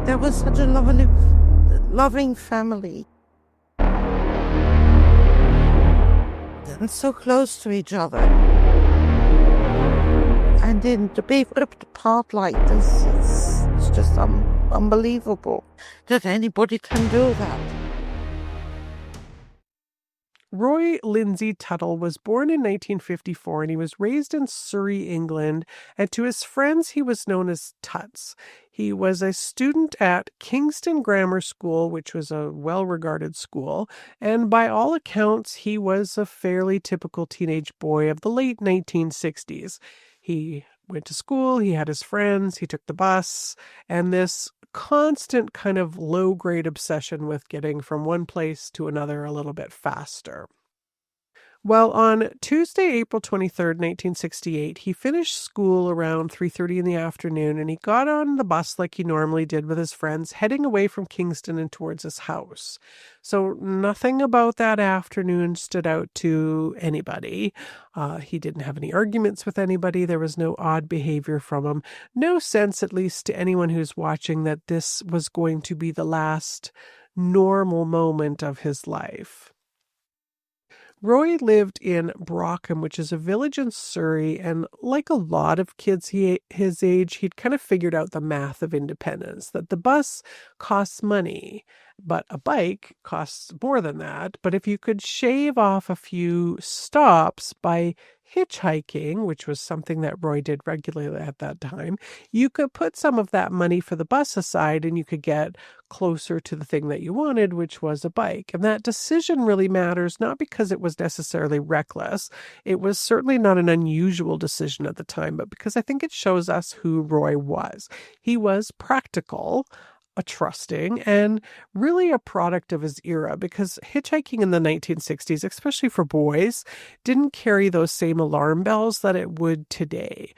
There was such a loving family and so close to each other. And then to be ripped apart like this, it's just unbelievable that anybody can do that. Roy Lindsay Tutill was born in 1954 and he was raised in Surrey, England, and to his friends he was known as Tuts. He was a student at Kingston Grammar School, which was a well-regarded school, and by all accounts he was a fairly typical teenage boy of the late 1960s. He went to school, he had his friends, he took the bus, and this constant kind of low-grade obsession with getting from one place to another a little bit faster. Well, on Tuesday, April 23rd, 1968, he finished school around 3:30 in the afternoon, and he got on the bus like he normally did with his friends, heading away from Kingston and towards his house. So nothing about that afternoon stood out to anybody. He didn't have any arguments with anybody. There was no odd behavior from him. No sense, at least to anyone who's watching, that this was going to be the last normal moment of his life. Roy lived in Brockham, which is a village in Surrey, and like a lot of kids his age, he'd kind of figured out the math of independence, that the bus costs money, but a bike costs more than that. But if you could shave off a few stops by hitchhiking, which was something that Roy did regularly at that time, you could put some of that money for the bus aside and you could get closer to the thing that you wanted, which was a bike. And that decision really matters, not because it was necessarily reckless. It was certainly not an unusual decision at the time, but because I think it shows us who Roy was. He was practical, a trusting, and really a product of his era, because hitchhiking in the 1960s, especially for boys, didn't carry those same alarm bells that it would today.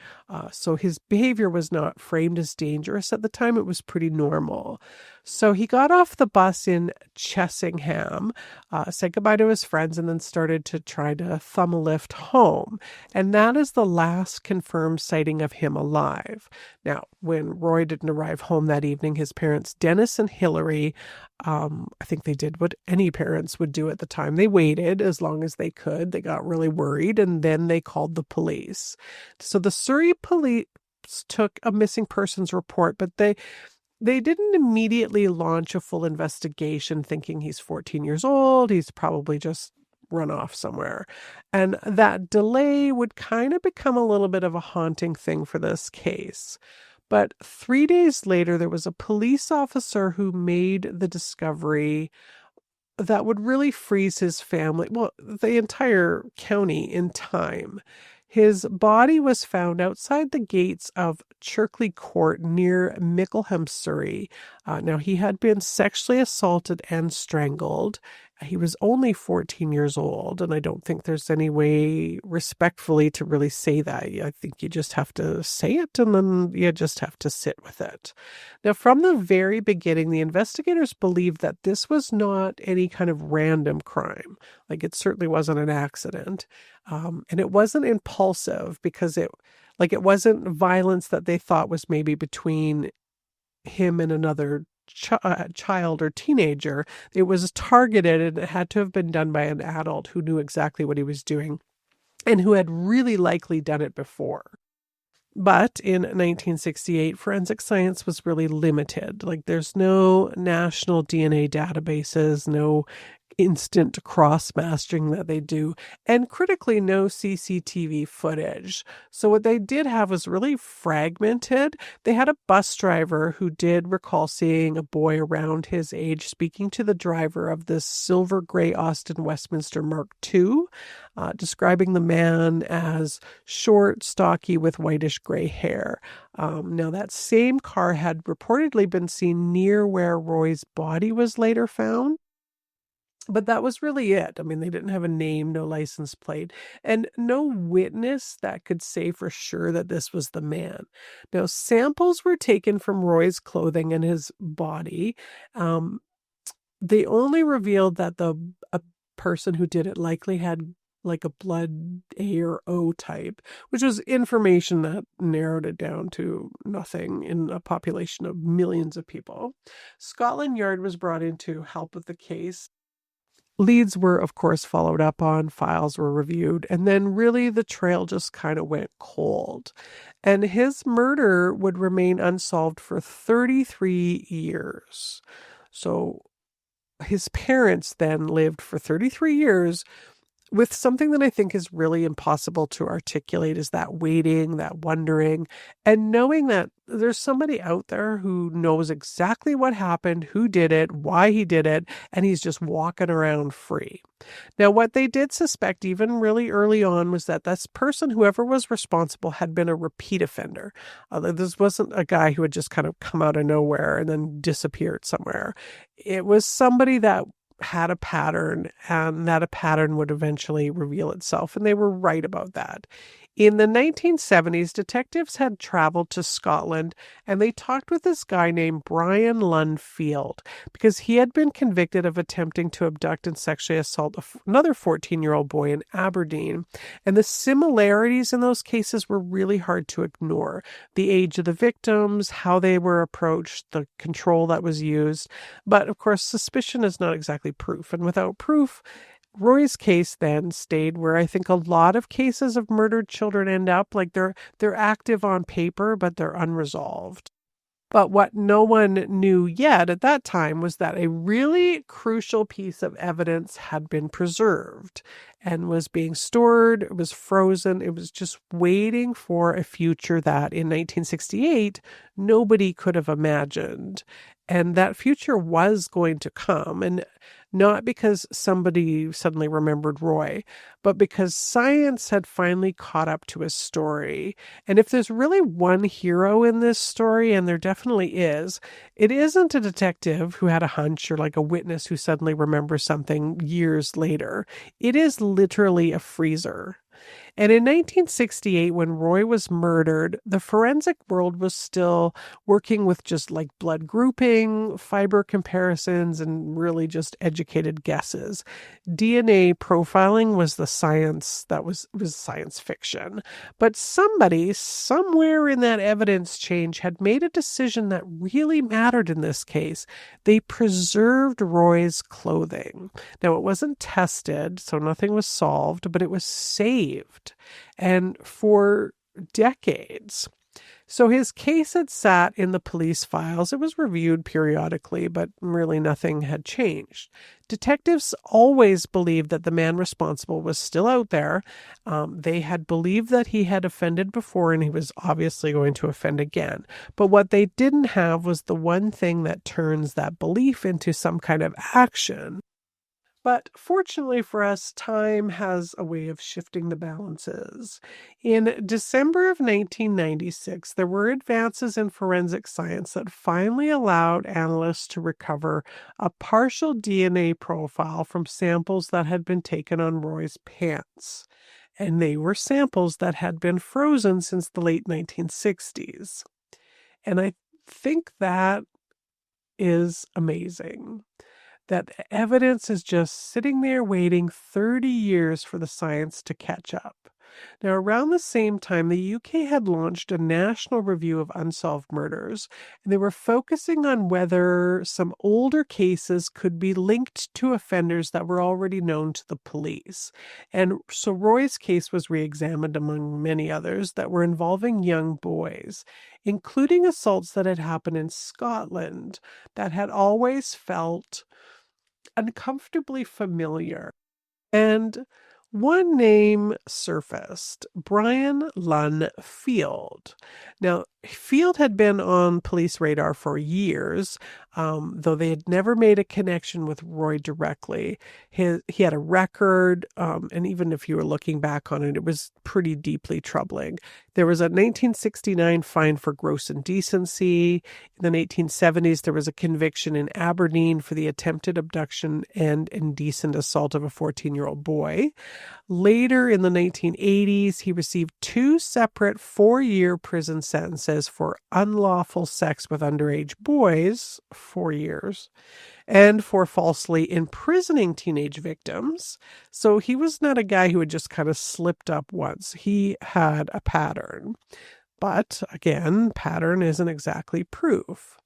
So his behavior was not framed as dangerous at the time. It was pretty normal. So he got off the bus in Chessingham, said goodbye to his friends, and then started to try to thumb a lift home. And that is the last confirmed sighting of him alive. Now, when Roy didn't arrive home that evening, his parents, Dennis and Hillary, I think they did what any parents would do at the time. They waited as long as they could. They got really worried, and then they called the police. So the Surrey police took a missing persons report, but they didn't immediately launch a full investigation thinking he's 14 years old. He's probably just run off somewhere. And that delay would kind of become a little bit of a haunting thing for this case. But 3 days later, there was a police officer who made the discovery that would really freeze his family, well, the entire county, in time. His body was found outside the gates of Cherkley Court near Mickleham, Surrey. Now, he had been sexually assaulted and strangled. He was only 14 years old, and I don't think there's any way respectfully to really say that. I think you just have to say it, and then you just have to sit with it. Now, from the very beginning, the investigators believed that this was not any kind of random crime. Like, it certainly wasn't an accident. And it wasn't impulsive, because it wasn't violence that they thought was maybe between him and another child or teenager. It was targeted, and it had to have been done by an adult who knew exactly what he was doing and who had really likely done it before. But in 1968, forensic science was really limited. Like, there's no national DNA databases, no instant cross-mastering that they do, and critically, no CCTV footage. So what they did have was really fragmented. They had a bus driver who did recall seeing a boy around his age speaking to the driver of this silver gray Austin Westminster Mark II, describing the man as short, stocky, with whitish gray hair. Now, that same car had reportedly been seen near where Roy's body was later found. But that was really it. I mean, they didn't have a name, no license plate, and no witness that could say for sure that this was the man. Now, samples were taken from Roy's clothing and his body. They only revealed that a person who did it likely had like a blood A or O type, which was information that narrowed it down to nothing in a population of millions of people. Scotland Yard was brought in to help with the case. Leads were, of course, followed up on, files were reviewed, and then really the trail just kind of went cold. And his murder would remain unsolved for 33 years. So his parents then lived for 33 years with something that I think is really impossible to articulate, is that waiting, that wondering, and knowing that there's somebody out there who knows exactly what happened, who did it, why he did it, and he's just walking around free. Now, what they did suspect even really early on was that this person, whoever was responsible, had been a repeat offender. This wasn't a guy who had just kind of come out of nowhere and then disappeared somewhere. It was somebody that had a pattern, and that a pattern would eventually reveal itself. And they were right about that. In the 1970s, detectives had traveled to Scotland and they talked with this guy named Brian Lunn Field because he had been convicted of attempting to abduct and sexually assault another 14-year-old boy in Aberdeen. And the similarities in those cases were really hard to ignore. The age of the victims, how they were approached, the control that was used. But of course, suspicion is not exactly proof. And without proof, Roy's case then stayed where I think a lot of cases of murdered children end up. Like they're active on paper, but they're unresolved. But what no one knew yet at that time was that a really crucial piece of evidence had been preserved and was being stored. It was frozen. It was just waiting for a future that in 1968, nobody could have imagined. And that future was going to come. And not because somebody suddenly remembered Roy, but because science had finally caught up to his story. And if there's really one hero in this story, and there definitely is, it isn't a detective who had a hunch or like a witness who suddenly remembers something years later. It is literally a freezer. And in 1968, when Roy was murdered, the forensic world was still working with just like blood grouping, fiber comparisons, and really just educated guesses. DNA profiling was the science that was science fiction. But somebody, somewhere in that evidence change, had made a decision that really mattered in this case. They preserved Roy's clothing. Now, it wasn't tested, so nothing was solved, but it was saved. And for decades. So his case had sat in the police files. It was reviewed periodically, but really nothing had changed. Detectives always believed that the man responsible was still out there. They had believed that he had offended before and he was obviously going to offend again. But what they didn't have was the one thing that turns that belief into some kind of action. But fortunately for us, time has a way of shifting the balances. In December of 1996, there were advances in forensic science that finally allowed analysts to recover a partial DNA profile from samples that had been taken on Roy's pants. And they were samples that had been frozen since the late 1960s. And I think that is amazing. That evidence is just sitting there waiting 30 years for the science to catch up. Now, around the same time, the UK had launched a national review of unsolved murders, and they were focusing on whether some older cases could be linked to offenders that were already known to the police. And so Roy's case was re-examined among many others that were involving young boys, including assaults that had happened in Scotland that had always felt uncomfortably familiar. And one name surfaced, Brian Lunn Field. Now, Field had been on police radar for years, though they had never made a connection with Roy directly. He had a record, and even if you were looking back on it, it was pretty deeply troubling. There was a 1969 fine for gross indecency. In the 1970s, there was a conviction in Aberdeen for the attempted abduction and indecent assault of a 14-year-old boy. Later in the 1980s, he received 2 separate 4-year prison sentences for unlawful sex with underage boys, 4 years, and for falsely imprisoning teenage victims. So he was not a guy who had just kind of slipped up once. He had a pattern. But again, pattern isn't exactly proof.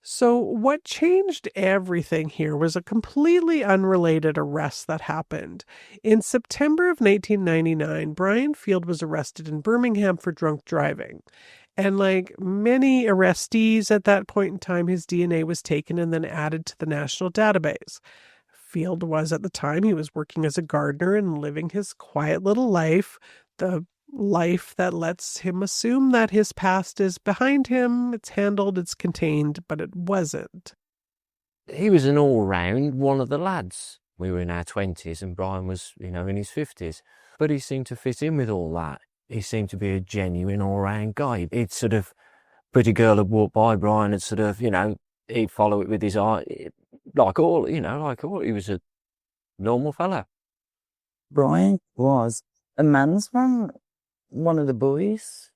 So what changed everything here was a completely unrelated arrest that happened. In September of 1999, Brian Field was arrested in Birmingham for drunk driving. And like many arrestees at that point in time, his DNA was taken and then added to the national database. Field was at the time, he was working as a gardener and living his quiet little life, the life that lets him assume that his past is behind him, it's handled, it's contained, but it wasn't. He was an all-round one of the lads. We were in our 20s and Brian was, in his 50s. But he seemed to fit in with all that. He seemed to be a genuine all-round guy. He'd sort of, pretty girl would walk by Brian and sort of, he'd follow it with his eye. Like all, he was a normal fella. Brian was a man's man, one of the boys.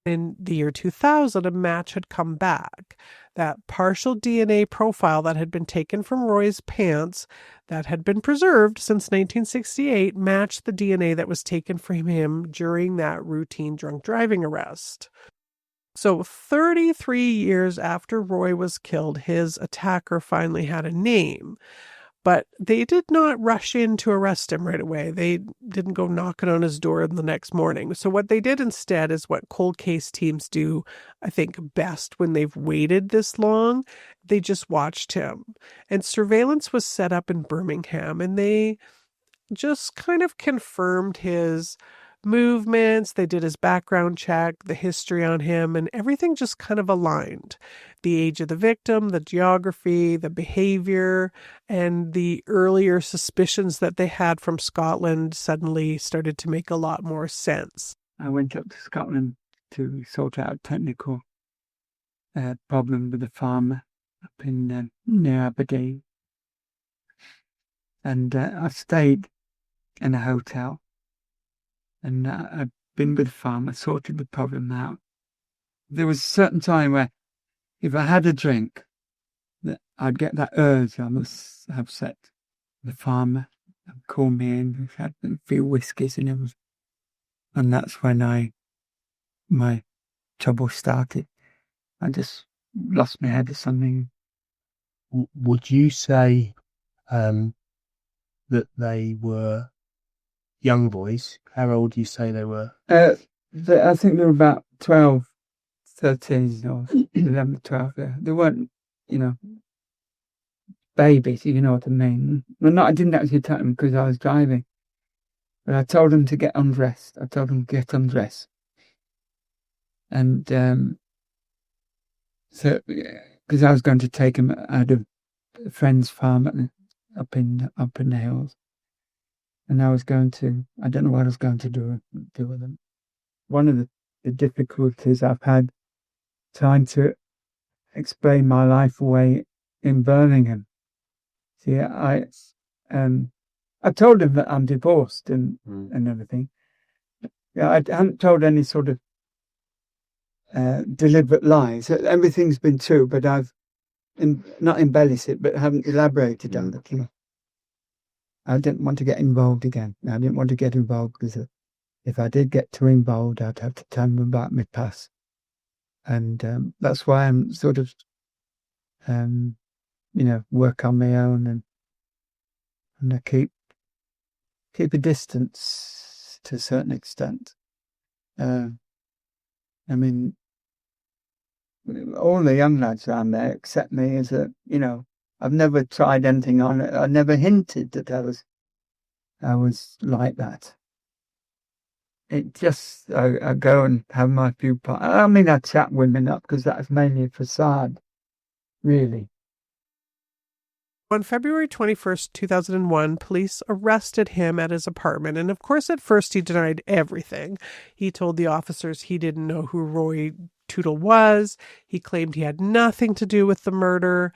In the year 2000, a match had come back. That partial DNA profile that had been taken from Roy's pants, that had been preserved since 1968, matched the DNA that was taken from him during that routine drunk driving arrest. So 33 years after Roy was killed, his attacker finally had a name. But they did not rush in to arrest him right away. They didn't go knocking on his door the next morning. So what they did instead is what cold case teams do, I think, best when they've waited this long. They just watched him. And surveillance was set up in Birmingham, and they just kind of confirmed his movements. They did his background check, the history on him, and everything just kind of aligned. The age of the victim, the geography, the behavior, and the earlier suspicions that they had from Scotland suddenly started to make a lot more sense. I went up to Scotland to sort out a technical problem with a farmer up in near Aberdeen. And I stayed in a hotel. And I'd been with the farmer, sorted the problem out. There was a certain time where if I had a drink, that I'd get that urge I must have set. The farmer would call me in, had a few whiskies in him. And that's when my trouble started. I just lost my head or something. Would you say that they were young boys? How old do you say they were? I think they were about 12, 13 or 11, 12. They weren't, babies, if you know what I mean. Well, I didn't actually tell them because I was driving. But I told them to get undressed. And, so, because I was going to take them out of a friend's farm up in the hills. And I don't know what I was going to do with them. One of the difficulties I've had trying to explain my life away in Birmingham. See, I told them that I'm divorced and everything. Yeah, I hadn't told any sort of deliberate lies. Everything's been true, but I've not embellished it, but haven't elaborated on it. I didn't want to get involved again. I didn't want to get involved because if I did get too involved, I'd have to tell them about my past. And that's why I'm sort of, work on my own and I keep a distance to a certain extent. I mean, all the young lads around there accept me as I've never tried anything on it. I never hinted that I was like that. It just, I go and have my few parties. I mean, I chat women up because that's mainly a facade, really. On February 21st, 2001, police arrested him at his apartment. And of course, at first, he denied everything. He told the officers he didn't know who Roy Tutill was. He claimed he had nothing to do with the murder.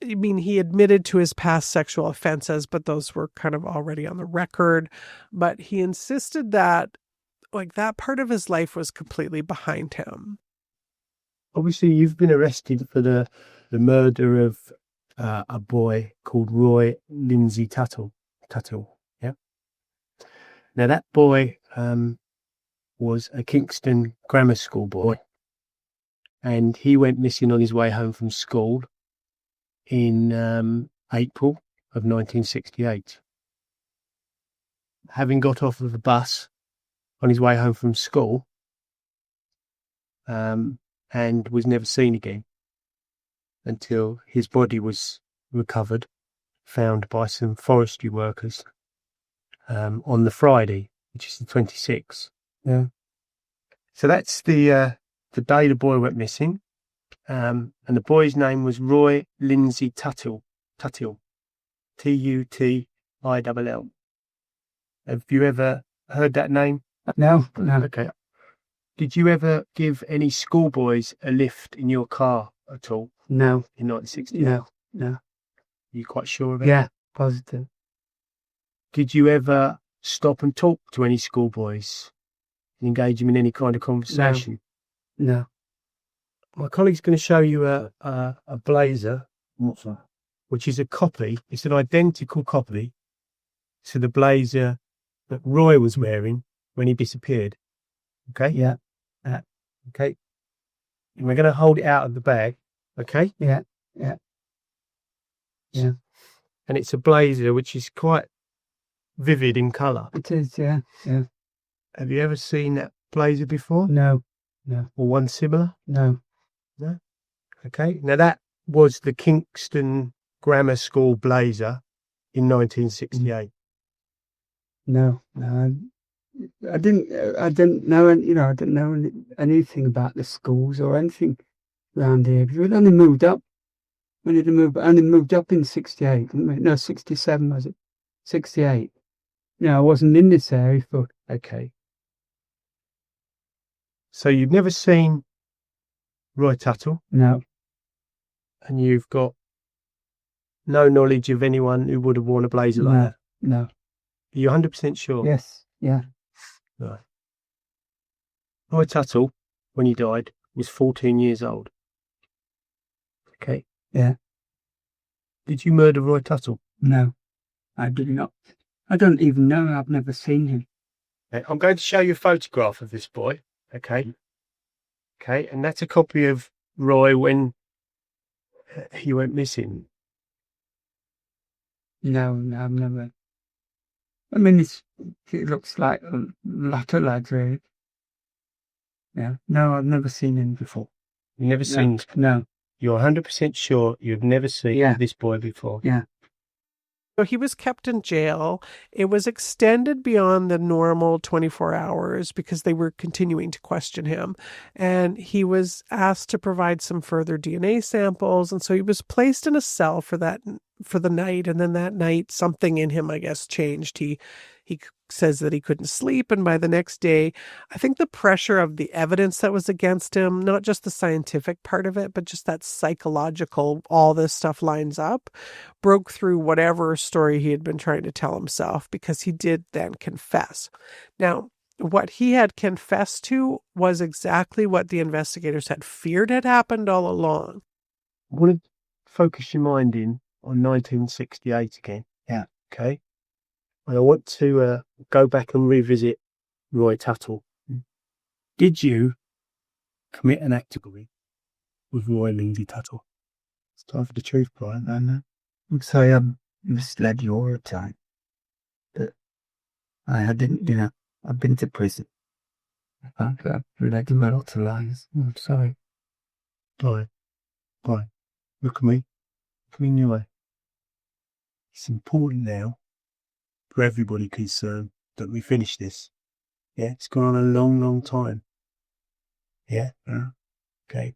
I mean, he admitted to his past sexual offenses, but those were kind of already on the record. But he insisted that, like, that part of his life was completely behind him. Obviously, you've been arrested for the murder of a boy called Roy Lindsay Tutill. Yeah. Now, that boy was a Kingston grammar school boy, and he went missing on his way home from school in April of 1968. Having got off of the bus on his way home from school, and was never seen again until his body was recovered, found by some forestry workers on the Friday, which is the 26th. Yeah. So that's the day the boy went missing. And the boy's name was Roy Lindsay Tutill. Tutill. Tutill. Have you ever heard that name? No. Okay. Did you ever give any schoolboys a lift in your car at all No. in 1960? No. Are you quite sure of it? Yeah, positive. Did you ever stop and talk to any schoolboys and engage them in any kind of conversation? No. My colleague's going to show you a blazer. What's that? Which is a copy. It's an identical copy to the blazer that Roy was wearing when he disappeared. Okay? Yeah. Okay. And we're going to hold it out of the bag. Okay? Yeah. And it's a blazer which is quite vivid in colour. It is, yeah. Have you ever seen that blazer before? No. Or one similar? No. Okay. Now that was the Kingston Grammar School blazer in 1968. No. I didn't know, I didn't know anything about the schools or anything around here. We'd only moved up. Only moved up in 68, didn't we? No, 67 was it? 68. I wasn't in this area for. Okay. So you've never seen Roy Tutill, No. and you've got no knowledge of anyone who would have worn a blazer like that? No. Are you 100% sure? Yes. Yeah. Right. Roy Tutill, when he died, was 14 years old. Okay. Yeah. Did you murder Roy Tutill? No. I did not. I don't even know. I've never seen him. Okay. I'm going to show you a photograph of this boy. Okay. Okay. And that's a copy of Roy when he went missing. No, I've never. I mean, it looks like a lot of lads, really. Yeah. No, I've never seen him before. You've never seen? No. You're 100% sure you've never seen this boy before? Yeah. So he was kept in jail. It was extended beyond the normal 24 hours because they were continuing to question him. And he was asked to provide some further DNA samples. And so he was placed in a cell for the night. And then that night, something in him, I guess, changed. He says that he couldn't sleep. And by the next day, I think the pressure of the evidence that was against him, not just the scientific part of it, but just that psychological, all this stuff lines up, broke through whatever story he had been trying to tell himself, because he did then confess. Now, what he had confessed to was exactly what the investigators had feared had happened all along. I want to focus your mind in on 1968 again. Yeah. Okay. And I want to go back and revisit Roy Tutill. Did you commit an act of robbery with Roy Lindsay Tutill? It's time for the truth, Brian. I know. I'm sorry I misled you all the time. But I didn't, I've been to prison. I've led a lot of lies. I'm sorry. Brian, look at me. Look me in your eye. It's important now for everybody concerned that we finish this. Yeah, it's gone on a long, long time. Yeah? Okay.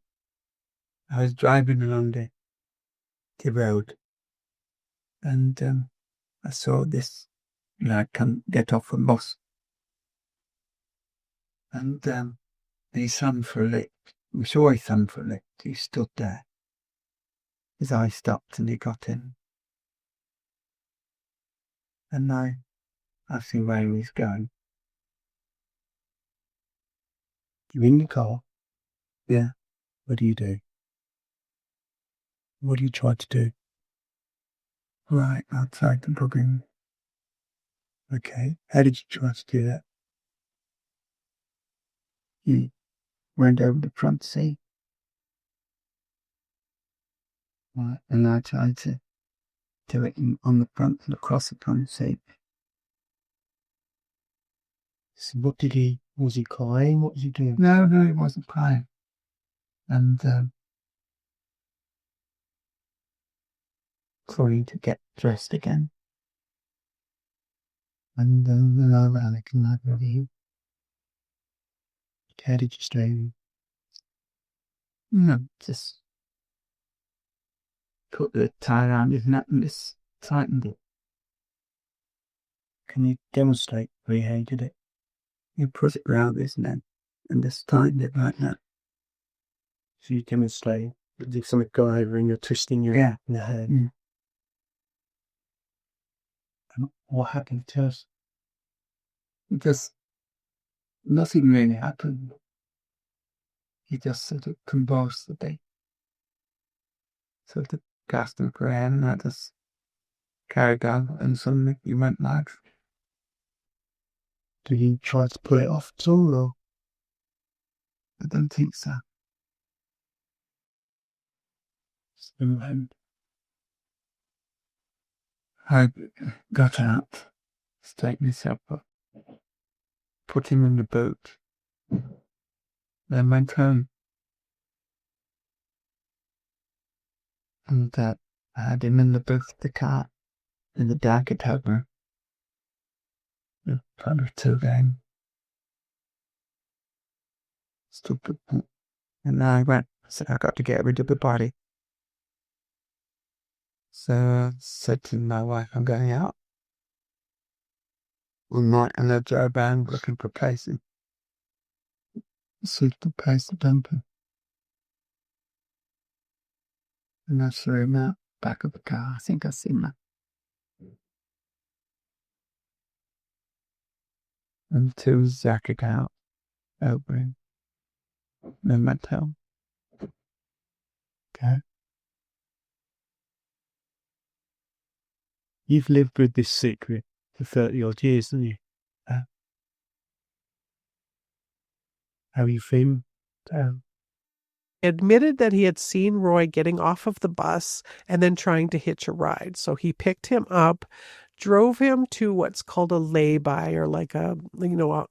I was driving along the road and I saw this lad come get off a bus. And he thumbed for a lift. I'm sure he thumbed for a lift. He stood there. his eye stopped and he got in. And I asked him where he was going. You're in the car. Yeah. What do you do? What do you try to do? Right outside the booking. Okay. How did you try to do that? He went over the front seat. Right, and I tried to do it on the front and across the front seat. So was he crying? What was he doing? No, he wasn't crying. And trying to get dressed again. And then I ran it and I believe. How did you stay? No, just put the tie around his neck and just tightened it. Can you demonstrate how you did it? You put it round his neck and just tightened it like that. So you demonstrate, did something go over and you're twisting your Yeah. in the hand? Mm. And what happened to us? Just nothing really happened. He just sort of convulsed a bit. Sort of gasped and prayed, and I just carried on, and suddenly he went like. Did you try to pull it off at all, or? I don't think so. So, I got out, straightened myself up, put him in the boot, then went home. And I had him in the boot of the car, in the dark October. The father two game. Stupid. And I went, I said, I got to get rid of the body. So I said to my wife, I'm going out. One night, and I drove around looking for places. Suitable place to dump him. And I threw him out back of the car. I think I've seen that. Until Zach out over him. Then went home. okay. You've lived with this secret for 30 odd years, haven't you? How are you feeling? Admitted that he had seen Roy getting off of the bus and then trying to hitch a ride. So he picked him up, drove him to what's called a lay-by, or like a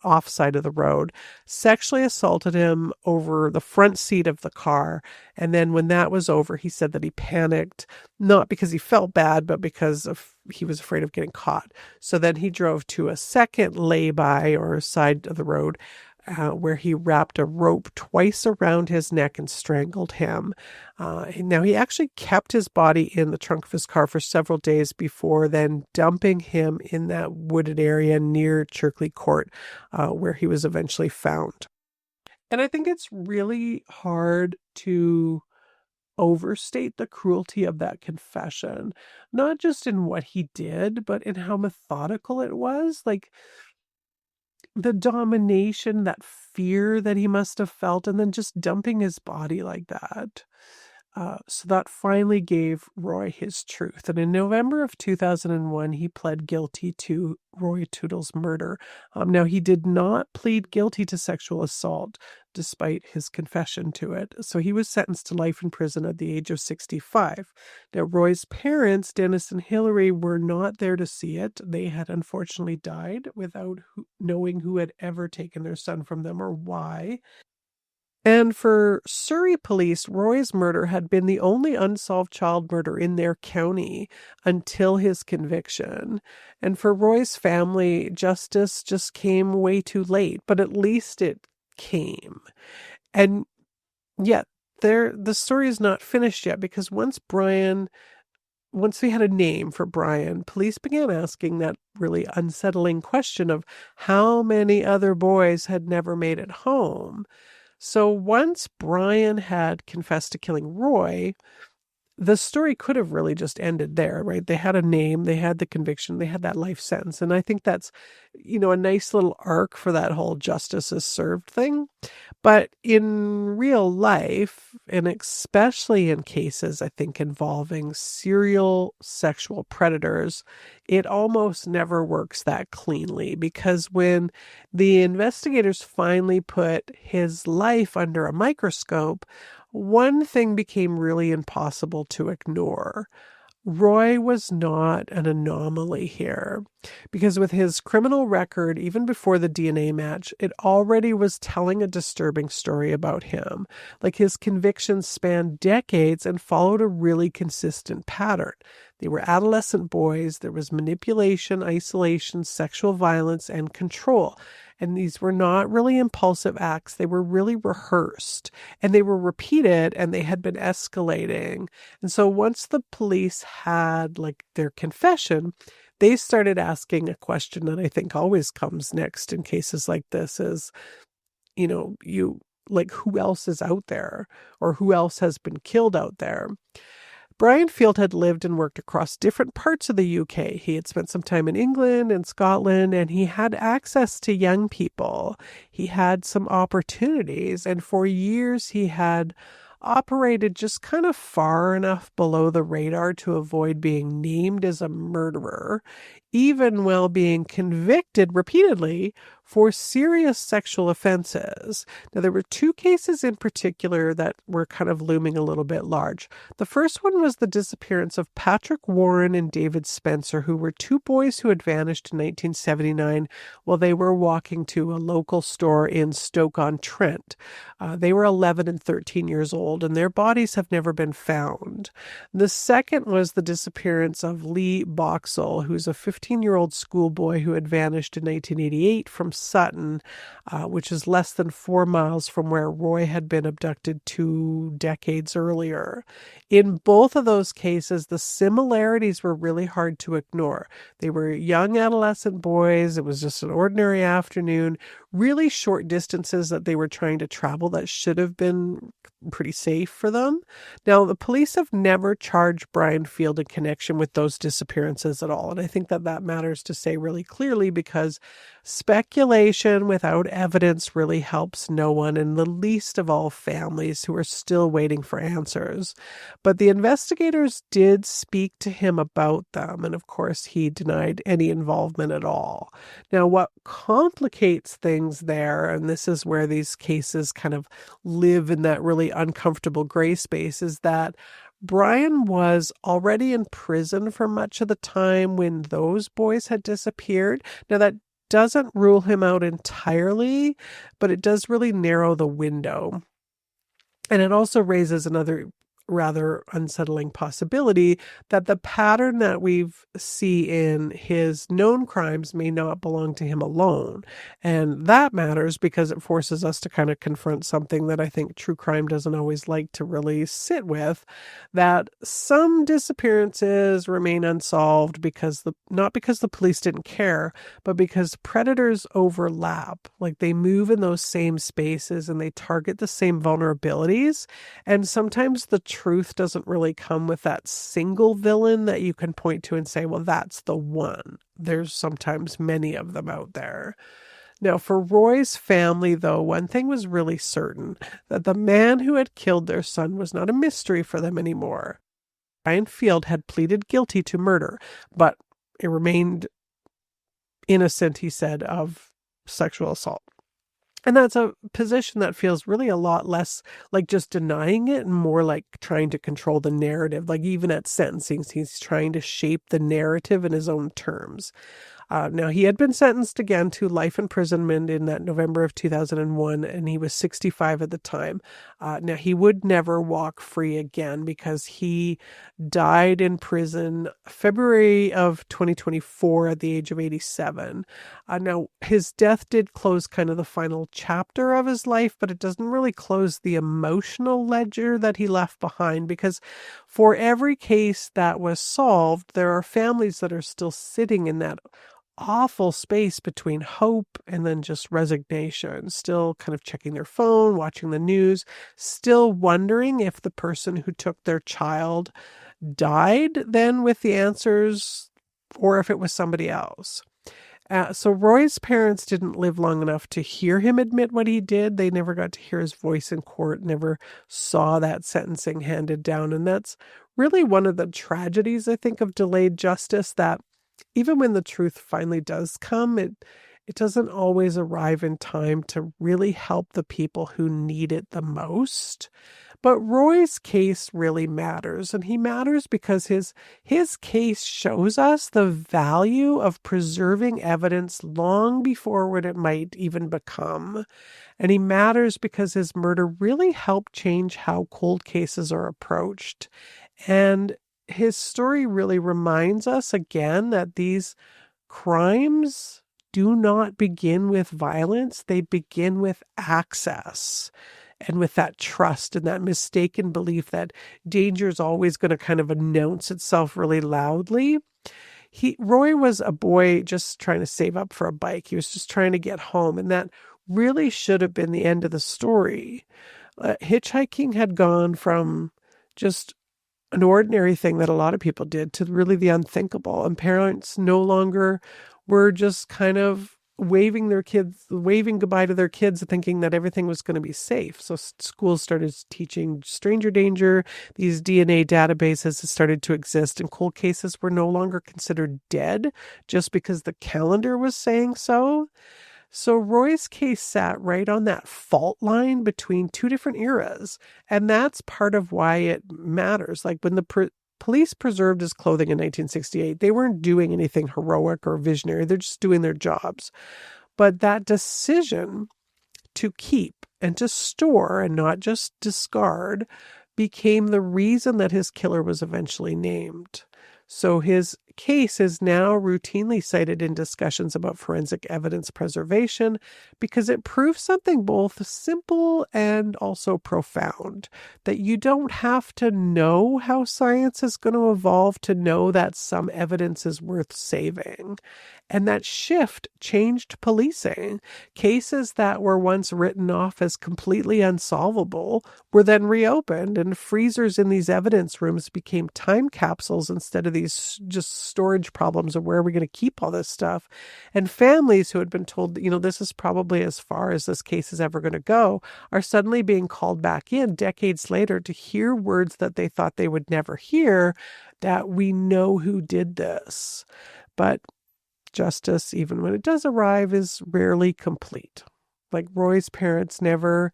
off side of the road, sexually assaulted him over the front seat of the car. And then when that was over, he said that he panicked, not because he felt bad, but because he was afraid of getting caught. So then he drove to a second lay-by, or side of the road, where he wrapped a rope twice around his neck and strangled him. Now, he actually kept his body in the trunk of his car for several days before then dumping him in that wooded area near Cherkley Court, where he was eventually found. And I think it's really hard to overstate the cruelty of that confession, not just in what he did, but in how methodical it was. Like, the domination, that fear that he must have felt, and then just dumping his body like that. So that finally gave Roy his truth. And in November of 2001, he pled guilty to Roy Tutill's murder. Now, he did not plead guilty to sexual assault, despite his confession to it. So he was sentenced to life in prison at the age of 65. Now, Roy's parents, Dennis and Hillary, were not there to see it. They had unfortunately died without knowing who had ever taken their son from them or why. And for Surrey police, Roy's murder had been the only unsolved child murder in their county until his conviction. And for Roy's family, justice just came way too late, but at least it came. And yet, the story is not finished yet, because once we had a name for Brian, police began asking that really unsettling question of how many other boys had never made it home. So once Brian had confessed to killing Roy, the story could have really just ended there, right? They had a name, they had the conviction, they had that life sentence. And I think that's, a nice little arc for that whole justice is served thing. But in real life, and especially in cases, I think, involving serial sexual predators, it almost never works that cleanly, because when the investigators finally put his life under a microscope, one thing became really impossible to ignore. Roy was not an anomaly here, because with his criminal record, even before the DNA match, it already was telling a disturbing story about him. Like, his convictions spanned decades and followed a really consistent pattern. They were adolescent boys. There was manipulation, isolation, sexual violence, and control. And these were not really impulsive acts. They were really rehearsed, and they were repeated, and they had been escalating. And so once the police had their confession, they started asking a question that I think always comes next in cases like this is, who else is out there, or who else has been killed out there? Brian Field had lived and worked across different parts of the UK. He had spent some time in England and Scotland, and he had access to young people. He had some opportunities, and for years he had operated just kind of far enough below the radar to avoid being named as a murderer, even while being convicted repeatedly for serious sexual offenses. Now, there were two cases in particular that were kind of looming a little bit large. The first one was the disappearance of Patrick Warren and David Spencer, who were two boys who had vanished in 1979 while they were walking to a local store in Stoke-on-Trent. They were 11 and 13 years old, and their bodies have never been found. The second was the disappearance of Lee Boxall, who's a 15-year-old schoolboy who had vanished in 1988 from Sutton, which is less than 4 miles from where Roy had been abducted 2 decades earlier. In both of those cases, the similarities were really hard to ignore. They were young adolescent boys. It was just an ordinary afternoon, really short distances that they were trying to travel that should have been pretty safe for them. Now, the police have never charged Brian Field in connection with those disappearances at all. And I think that matters to say really clearly, because speculation without evidence really helps no one, and the least of all families who are still waiting for answers. But the investigators did speak to him about them, and of course he denied any involvement at all. Now, what complicates things there, and this is where these cases kind of live in that really uncomfortable gray space, is that Brian was already in prison for much of the time when those boys had disappeared. Now, that doesn't rule him out entirely, but it does really narrow the window. And it also raises another rather unsettling possibility that the pattern that we see in his known crimes may not belong to him alone. And that matters because it forces us to kind of confront something that I think true crime doesn't always like to really sit with, that some disappearances remain unsolved not because the police didn't care, but because predators overlap. Like, they move in those same spaces and they target the same vulnerabilities. And sometimes the truth doesn't really come with that single villain that you can point to and say, well, that's the one. There's sometimes many of them out there. Now, for Roy's family, though, one thing was really certain, that the man who had killed their son was not a mystery for them anymore. Brian Field had pleaded guilty to murder, but it remained innocent, he said, of sexual assault. And that's a position that feels really a lot less like just denying it and more like trying to control the narrative. Like, even at sentencing, he's trying to shape the narrative in his own terms. Now, he had been sentenced again to life imprisonment in that November of 2001, and he was 65 at the time. Now, he would never walk free again because he died in prison February of 2024 at the age of 87. Now, his death did close kind of the final chapter of his life, but it doesn't really close the emotional ledger that he left behind, because for every case that was solved, there are families that are still sitting in that awful space between hope and then just resignation, still kind of checking their phone, watching the news, still wondering if the person who took their child died then with the answers or if it was somebody else. So Roy's parents didn't live long enough to hear him admit what he did. They never got to hear his voice in court, never saw that sentencing handed down. And that's really one of the tragedies, I think, of delayed justice, that even when the truth finally does come, it doesn't always arrive in time to really help the people who need it the most. But Roy's case really matters, and he matters because his case shows us the value of preserving evidence long before what it might even become. And he matters because his murder really helped change how cold cases are approached. And his story really reminds us again that these crimes do not begin with violence, they begin with access. And with that trust and that mistaken belief that danger is always going to kind of announce itself really loudly. Roy was a boy just trying to save up for a bike. He was just trying to get home. And that really should have been the end of the story. Hitchhiking had gone from just an ordinary thing that a lot of people did to really the unthinkable. And parents no longer were just kind of waving goodbye to their kids, thinking that everything was going to be safe. So schools started teaching stranger danger. These DNA databases started to exist, and cold cases were no longer considered dead just because the calendar was saying so. So Roy's case sat right on that fault line between two different eras. And that's part of why it matters. Like when the police preserved his clothing in 1968, they weren't doing anything heroic or visionary. They're just doing their jobs. But that decision to keep and to store and not just discard became the reason that his killer was eventually named. So his case is now routinely cited in discussions about forensic evidence preservation because it proves something both simple and also profound, that you don't have to know how science is going to evolve to know that some evidence is worth saving. And that shift changed policing. Cases that were once written off as completely unsolvable were then reopened, and freezers in these evidence rooms became time capsules instead of these just storage problems of where are we going to keep all this stuff. And families who had been told, this is probably as far as this case is ever going to go, are suddenly being called back in decades later to hear words that they thought they would never hear, that we know who did this. But justice, even when it does arrive, is rarely complete. Like Roy's parents never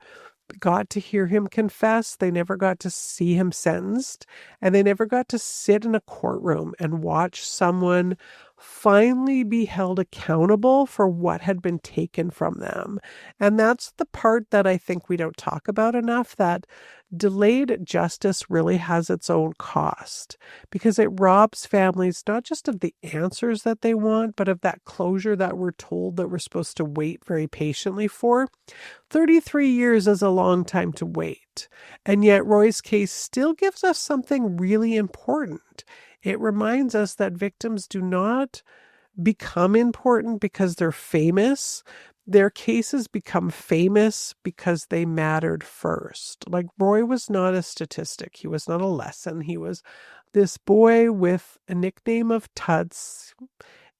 got to hear him confess. They never got to see him sentenced, and they never got to sit in a courtroom and watch someone finally be held accountable for what had been taken from them. And that's the part that I think we don't talk about enough, that delayed justice really has its own cost because it robs families not just of the answers that they want, but of that closure that we're told that we're supposed to wait very patiently for. 33 years is a long time to wait. And yet Roy's case still gives us something really important. It reminds us that victims do not become important because they're famous. Their cases become famous because they mattered first. Like Roy was not a statistic. He was not a lesson. He was this boy with a nickname of Tuts,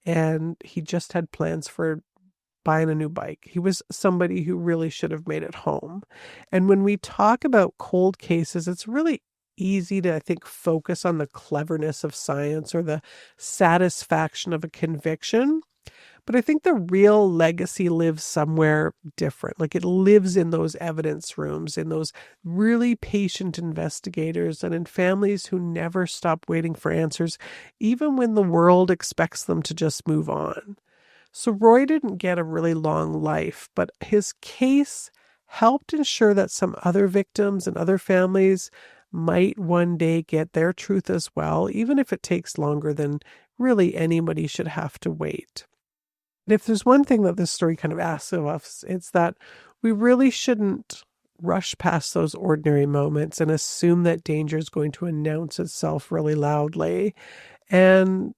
and he just had plans for buying a new bike. He was somebody who really should have made it home. And when we talk about cold cases, it's really easy to, I think, focus on the cleverness of science or the satisfaction of a conviction. But I think the real legacy lives somewhere different. Like it lives in those evidence rooms, in those really patient investigators, and in families who never stop waiting for answers, even when the world expects them to just move on. So Roy didn't get a really long life, but his case helped ensure that some other victims and other families might one day get their truth as well, even if it takes longer than really anybody should have to wait. And if there's one thing that this story kind of asks of us, it's that we really shouldn't rush past those ordinary moments and assume that danger is going to announce itself really loudly. And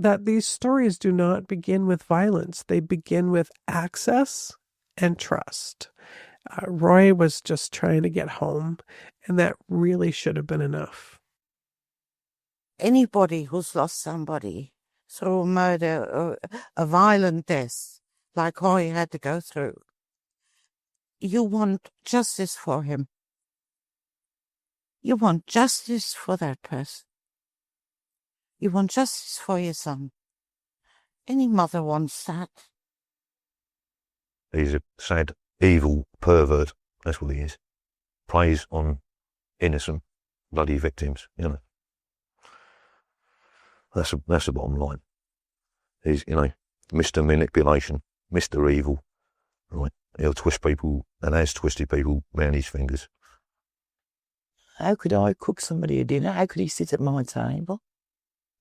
that these stories do not begin with violence. They begin with access and trust. Roy was just trying to get home, and that really should have been enough. Anybody who's lost somebody through a murder or a violent death, like Roy had to go through, you want justice for him. You want justice for that person. You want justice for your son. Any mother wants that. He's a sad, evil pervert. That's what he is. Preys on innocent, bloody victims, you know. That's the bottom line. He's, you know, Mr. Manipulation, Mr. Evil. Right. He'll twist people and has twisted people round his fingers. How could I cook somebody a dinner? How could he sit at my table?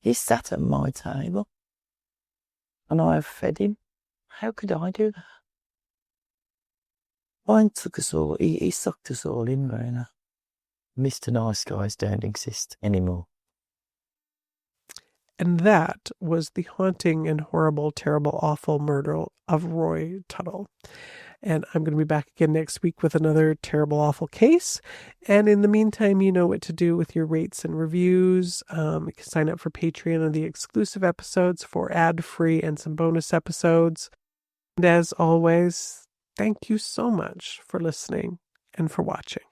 He sat at my table. And I have fed him. How could I do that? Wine took us all, he sucked us all in, Raina. Mr. Nice Guys don't exist anymore. And that was the haunting and horrible, terrible, awful murder of Roy Tutill. And I'm going to be back again next week with another terrible, awful case. And in the meantime, you know what to do with your rates and reviews. You can sign up for Patreon and the exclusive episodes for ad-free and some bonus episodes. And as always, thank you so much for listening and for watching.